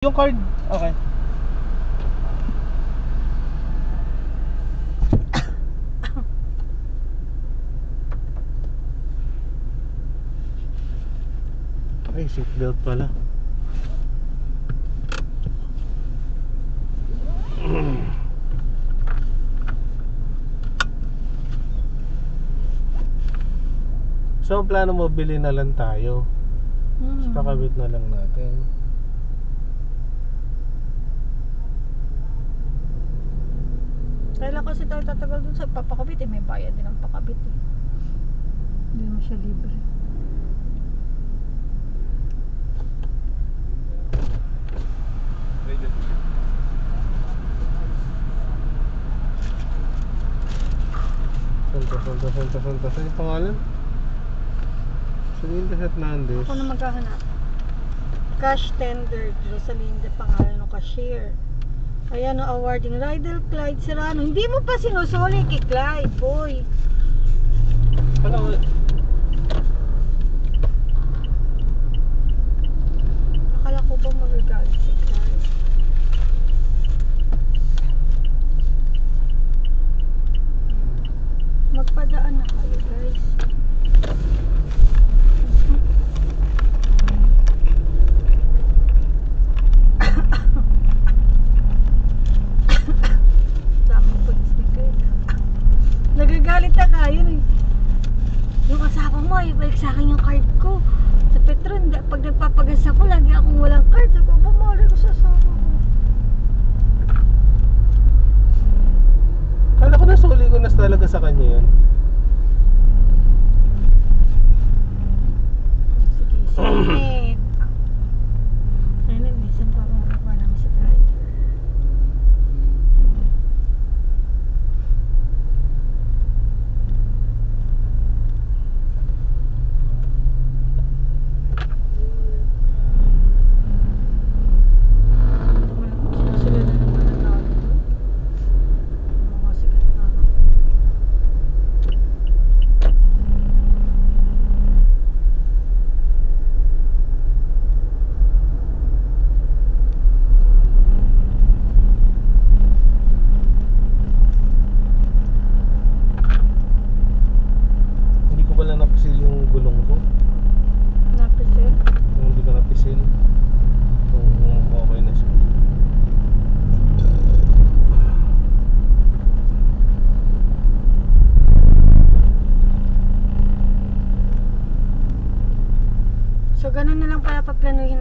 Yung card, okay. Ay, seatbelt pala. So, ang plano mo, bili na lang tayo. Kakabit na lang natin. Kailan kasi tayo tatagal dun sa papakabit eh, may bayad din ang pakabit eh. Hindi mo siya libre. Santa. Saan yung pangalan? Rosalinda Hernandez. Ako na maghahanap. Cash tender, Rosalinda pangalan ng cashier. Ayan o, awarding Rydell Clyde Serrano. Hindi mo pa sinusuli kay Clyde, boy. Ano? Akala ko ba magagalit si Clyde? Magpadaan na kayo, guys. Daming pag-sticker. Nagagalit na kayo eh. Yung asawa mo, ibalik sa akin yung card ko. Sa Petron, pag nagpapagas ako, lagi akong walang card. Sabi ko, bumali ko sa asawa ko. Kala ko nasuli ko na talaga sa kanya yun. Sige, sige. Ayun, minsan pa ako makuha namin sa driver. Sinusunod na naman ang tao dito. Mga sikat na ako. Hindi ko pala napisil yung gulong ko. Napisil? Kung hindi ko napisil, kung okay na siya. So, ganun na lang pala paplanuhin